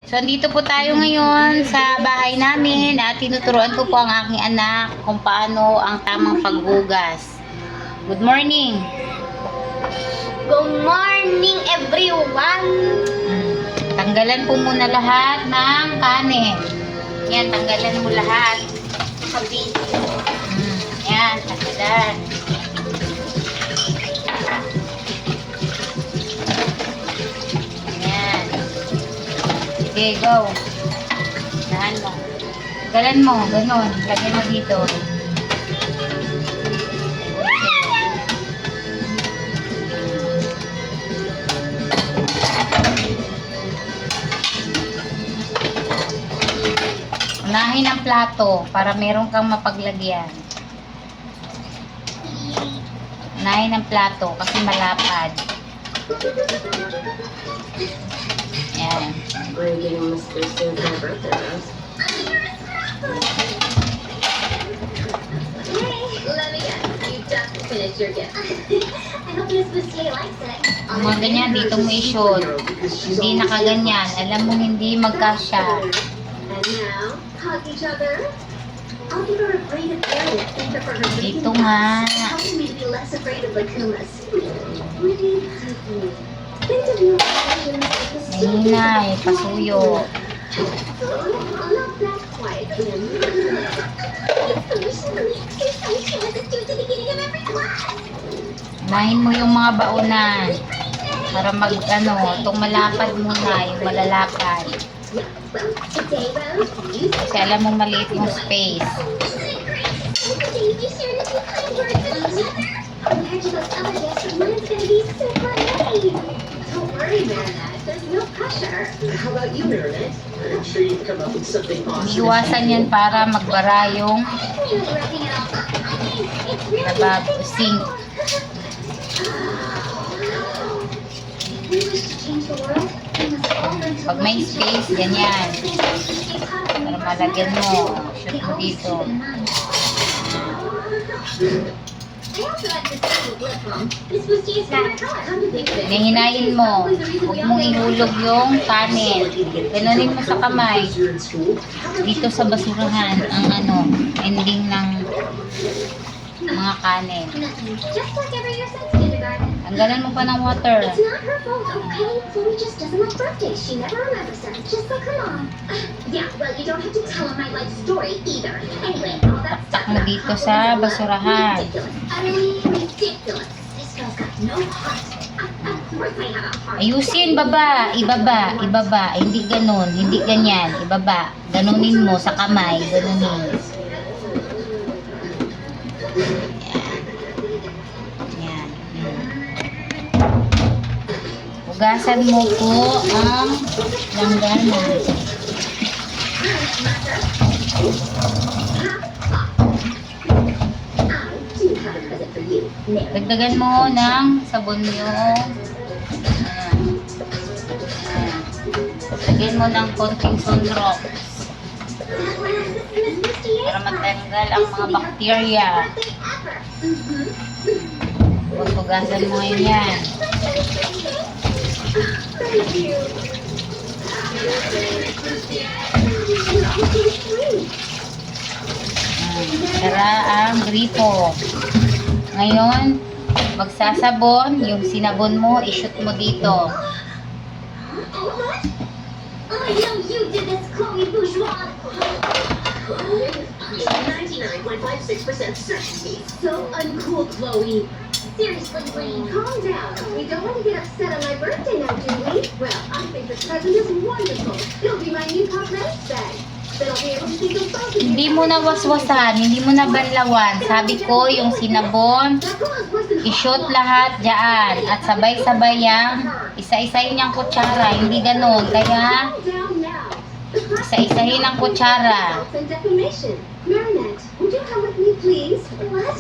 So, andito po tayo ngayon sa bahay namin at tinuturuan ko po ang aking anak kung paano ang tamang paghugas. Good morning! Good morning, everyone! Tanggalan po muna lahat ng kanin. Yan, tanggalan mo lahat. Sabi. Yan, tanggalan. Yan. Sige, go. Dahan mo. Tanggalan mo, ganun. Lagyan mo dito. Unahin ang plato para meron kang mapaglagyan. Unahin ang plato kasi malapad. Yan. Where are you getting Mr. Soon for your birthday, Rose? Let me guess, you just finished your gift. I hope Miss Bustier likes it. Ang mga ganyan, dito mo i-shoot. Hindi nakaganyan. Alam mo hindi magkasya. And now, hug each other. I'll give her a braided area. Thank her for her baby. Dito nga. Helping me to be less afraid of lacunas. Breathe deeply. Think of your actions as a Mahinay, pasuyo. Not that quiet, Kim. It's so cute. Let's do it at the beginning of every class. Unahin mo yung mga baunan. Para itong malapad muna, yung malalapad. Well, today, Rose, you Kasi alam mo maliit yung space. Today, be sure to be kind words with each other. Compared to those other gifts, mine's gonna be super lame. Don't worry, Marinette. There's no pressure. How about you, Marinette? I'm sure you've come up with something awesome. Iwasan yan para magbara yung Really wrapping it all up. I mean, it's really sink. We wish to change the world. We must all learn to Pag may love each other. space, ganyan. It's hard for me Para malagyan mo. Shoot They mo always dito. keep in mind. I also like this little lip balm. This was Jay's favorite color. Come to think of it. Hinahin mo. Huwag mong ihulog yung kanin. Ganunin mo sa kamay. You're in school? Dito sa basurahan ang ending ng mga kanin. Nothing. Just like every year since kindergarten. Tanggalan mo pa ng water. It's not her fault, okay? Chloe just doesn't like birthdays. She never remembers them, just like her mom. Yeah, well, you don't have to tell her my life story either. Anyway, all that stuff. Taktak mo dito sa basurahan. Ridiculous. Utterly ridiculous. This girl's got no heart. Of course I have a heart. Ayusin, baba. Ibaba. Ibaba. Hindi ganun. Hindi ganyan. Ibaba. Ganunin mo sa kamay. Ganunin. Yan. Hugasan mo po ang langganan. I do have a present for you. Nick. Dagdagan mo ng sabon yung lagyan mo ng konting sunrock para matanggal ang mga bakterya. Hugasan mo ngayon yan. Sara ang gripo. Ngayon, magsasabon, yung sinabon mo, i-shoot mo dito. I know you did this, Chloe Bourgeois. 99.56% certainty. So uncool, Chloe. Seriously, Lane, calm down. We don't want to get upset on my birthday now, do we? Well, I think this present is wonderful. It'll be my new cosmetics bag. Then I'll be able to see the both of you. Hindi mo na waswasan, hindi mo na banlawan. Sabi ko, yung sinabon, i-shoot lahat dyan. At sabay-sabay yang isa-isahin niyang kutsara. Hindi ganun. Kaya, isa-isahin ang kutsara. Marinette, would you come with me, please? What?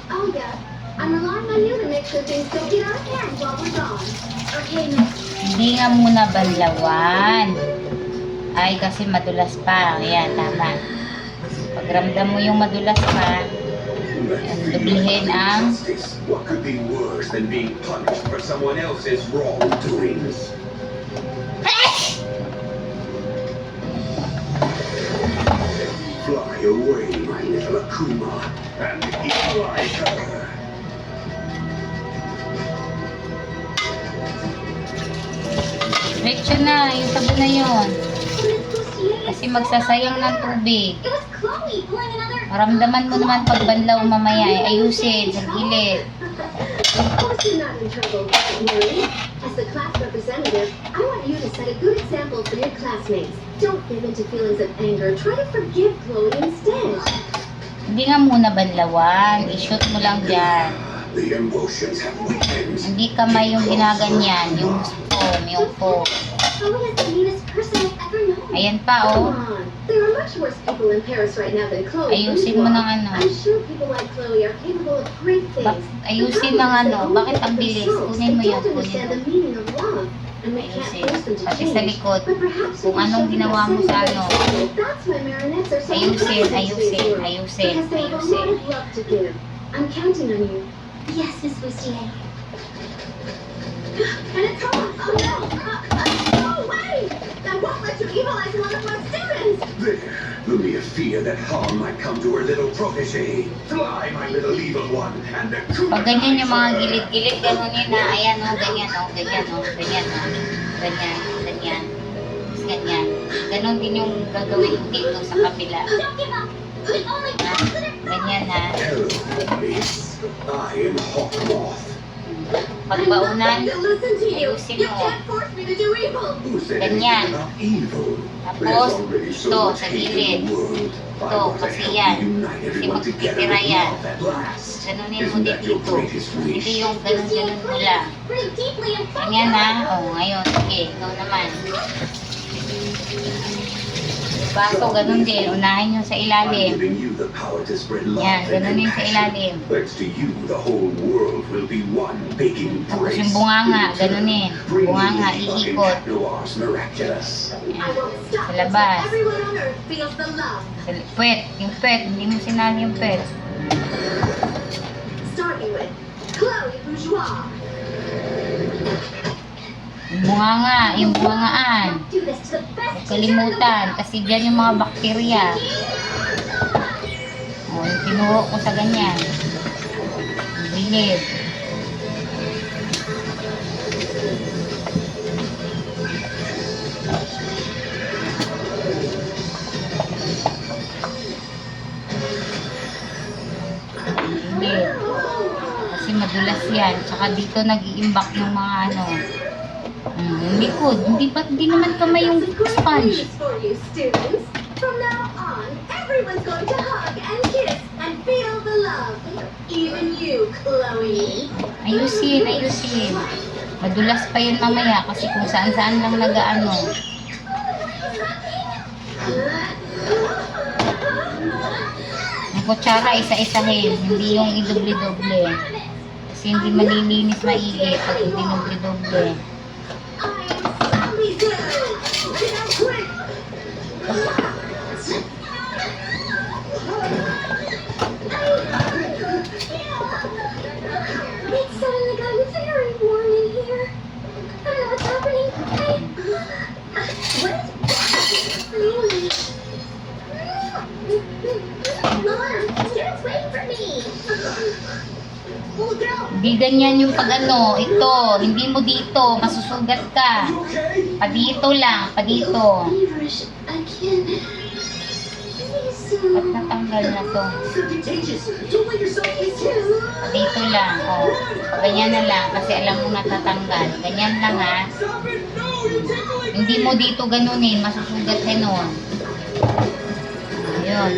Oh, yeah. I'm relying on you to make sure things don't get out of hand while we're gone. Okay, Miss. Hindi nga muna banlawan. Ay, kasi madulas pa. Ayan, tama. Pagramdam mo yung madulas pa, dublihin ang What could be worse than being punished for someone else's wrongdoings? away, my little Akuma, and eat like her. Diretso na, yung sabon na yun. Kasi magsasayang ng tubig. It was Chloe pulling another. Maramdaman mo naman pag banlaw mamaya, ayusin sa gilid. Of course you're not in trouble, Mary. As the class representative, I want you to set a good example for your classmates. Don't give in to feelings of anger. Try to forgive Chloe instead. Hindi nga muna banlawan, i-shoot mo lang dyan. The emotions have weekends. Hindi kamay yung ginaganyan, yung foam. Chloe is the meanest person I've ever known. Ayan pa, Come oh. on. There are much worse people in Paris right now than Chloe. Ayusin mo ng ano. I'm sure people like Chloe are capable of great things. Ayusin ng ano, bakit ang bilis? Kunin mo yun, They don't kunin understand mo. the meaning of love. And we can't Ayusin. force them to Pati sa change. likod, But perhaps we kung can anong show them ginawa the mo sa same ano. example. That's why marionettes are so Ayusin, important to ayusin, this world. ayusin, Because they have a ayusin. lot of love to give. I'm counting on you. Yes, Miss Bustier. And it's gone. Oh no! No way! I won't let you evilize one of my students! There, the mere fear that harm might come to her little protege. Fly, my little evil one, and Akuma. Pag ganyan yung mga gilid-gilid, ganunin na, ayan o, ganyan o, ganyan o, ganyan o, ganyan, ganyan, tapos ganyan. Ganon din yung gagawin dito sa kabila. Don't give up! We only Ha? Ganyan ha. Hello, miss. I am Hawkmoth. Pagbaunan, Listen to you! ayusin You mo. can't force me to do evil! Who said Ganyan. anything about evil? Tapos, There's already so ito, much sa hate in gilid. the world. I Ito, want to kasi help yan. unite Kasi everyone together magtitira with yan. love at last. Ganunin mo Isn't din that your dito. greatest Hindi wish? yung ganon-ganon mo lang. Breathe deeply and focus! Ganyan ha. O, ngayon, sige, ikaw naman. Baso, ganon din. Unahin nyo sa I'm ilalim. giving you the power to spread love Yan, and ganunin sa compassion. ilalim. Thanks to you, the whole world will be one big Tapos embrace. yung bunganga, ganunin. Bring Bunganga, me the iikot. Cat Noir's miraculous. I Yan. won't stop Sa until labas. everyone on earth feels the love. Puwet, yung puwet. Hindi mo sinali yung puwet. Starting with Chloe Bourgeois. Yung bunganga, yung bungangaan. Do this to the best Huwag kalimutan, kasi dyan yung mga bakterya. O, yung tinuro ko sa ganyan. Yung gilid. Gilid. Kasi madulas yan. Tsaka dito nag-iimbak yung mga ano. Yung likod. Hindi naman kamay yung That's a great sponge. news for you, students. From now on, everyone's going to hug and kiss and feel the love. Even you, Chloe. Ayusin, ayusin. Madulas pa yun mamaya kasi kung saan-saan lang nag-ano. Ang kutsara, isa-isahin. Hindi yung idoble-doble. Kasi hindi malilinis maigi pag hindi doble-doble. I am Zombie Zoo. Now quick. It's suddenly gotten very warm in here. I don't know what's happening. What is really? Mom, students wait for me. Little girl. Hindi ganyan yung pag-ano. Ito, hindi mo dito. Masusugat ka. Okay. Padito lang, padito. Feverish. I can't. Please, Ba't natanggal na to? So contagious. Don't let yourself get sick. Dito lang, o. Ganyan na lang, kasi alam mo natatanggal. Ganyan lang, ha. Stop it! No! You take away Hindi mo dito ganunin, masusugat ka nun. Ayun.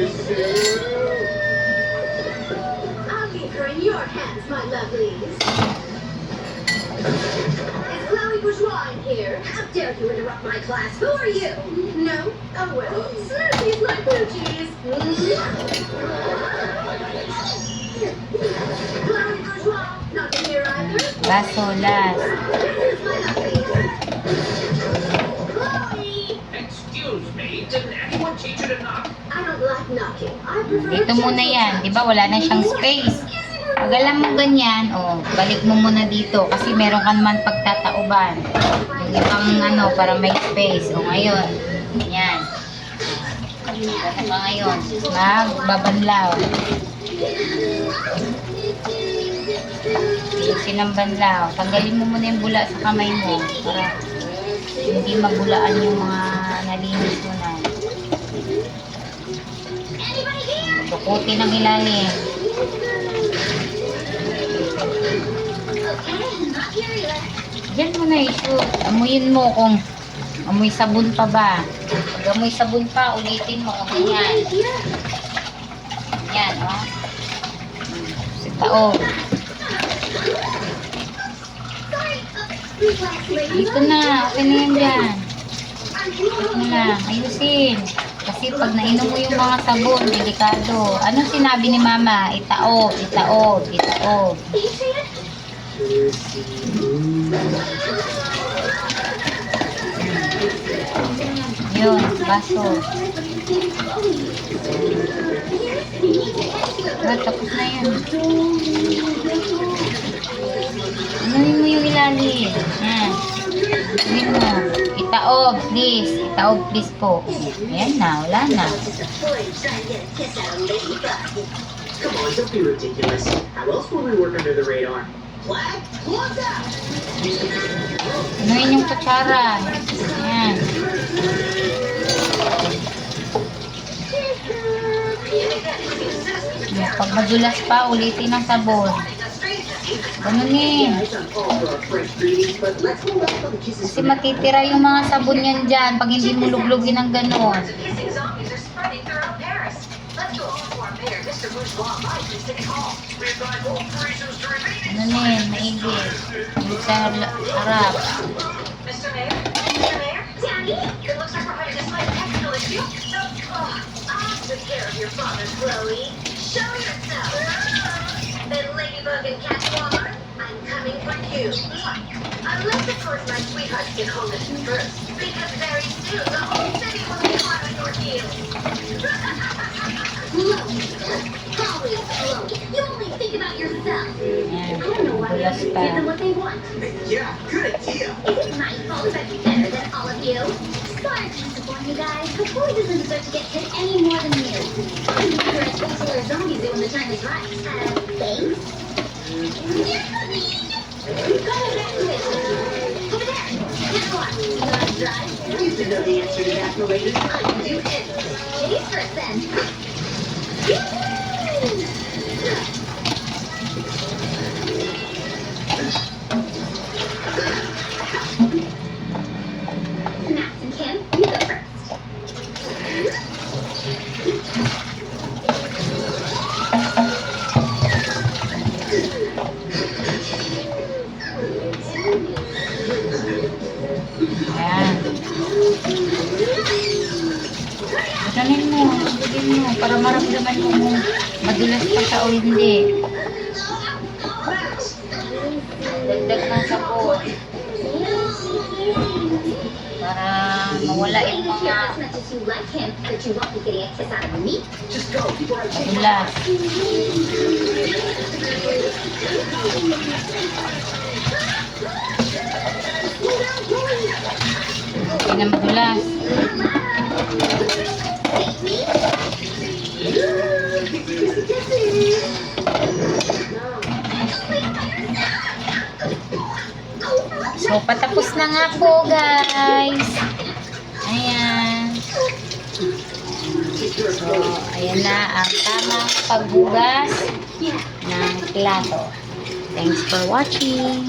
I'll leave her in your hands, my lovelies. Is Chloe Bourgeois in here? How dare you interrupt my class? Who are you? No? Oh well. Snoopy's my blue cheese. Chloe Bourgeois, not in here either. Baso, last. This is my lovelies. Chloe! Excuse me, didn't anyone teach you to knock? I don't like knocking. I prefer Dito muna yan. Di ba wala na siyang space. Pag alam mo ganyan, o, balik mo muna dito. Kasi meron ka naman pagtatauban. Yung ibang ano, para may space. O, ngayon. Yan. Ano ba ngayon? Magbabanlaw. Ayusin ang banlaw. Tanggalin mo muna yung bula sa kamay mo para hindi mabulaan yung mga nalinis mo na. Bukutin ang ilalim. Diyan mo na i-shoot. Amuyin mo kung amoy sabon pa ba. Pag amoy sabon pa, ulitin mo. Ganyan. Yan, o. Si tao. Dito na. Okay na yan dyan. Dito na. Ayusin. Kasi pag nainom mo yung mga sabon, delikado. Anong sinabi ni mama? Itaob, itaob, itaob. Yun, baso. Tapos na yan. Anunin mo yung ilalim. Yan. Anunin mo. Itaob, please. Itaob, please po. Ayan na, wala na. Come on, don't be ridiculous. How else will we work under the radar? Flag, look out! Anunin yung kutsara. Ayan. Pag madulas pa, ulitin ang sabon. Ganunin. Yeah, it's uncalled for our French greetings, but let's hold off on the kisses Kasi for now. matitira yung mga sabon yan dyan pag hindi mo luglugin ng ganon. Kissing zombies are spreading throughout Paris. Let's go home to our mayor, Mr. Bourgeois, live in City Hall. Ganunin, maigit. Yung sa harap. Mr. Mayor? Mr. Mayor? Danny? It looks like we're having a slight technical issue. So, I'll take care of your father, Chloe. Show yourself. Then Ladybug and Catwoman, I'm coming for you. Unless, of course, my sweetheart get home with you first. Because very soon, the whole city will be hot on your heels. Always Chloe. You only think about yourself. Ayan, I don't know why we madulas haven't pa. given them what they want. Yeah, good idea. Is it my fault if I'm better than all of you? Sorry to disappoint you guys, but Chloe doesn't deserve to get hit any more than you. I'm sure as insular zombies do when the time is right. Thanks. Go evacuate. Over there. Guess what? Gotta drive. You should know the answer to that, Milady. I can do anything. Chase first then. Max and Kim, you go first. Ayan. Ganunin mo, bigyan mo, para maramdaman mo kung madulas pa siya o hindi. Dagdag ng sabon. Para mawala yung Thank you mga as much as you like him, but you won't be getting a kiss out of me. Just go before I change. madulas. Hindi na madulas. So, patapos na nga po, guys. Ayan. So, ayan na ang tamang paghugas ng plato. Thanks for watching.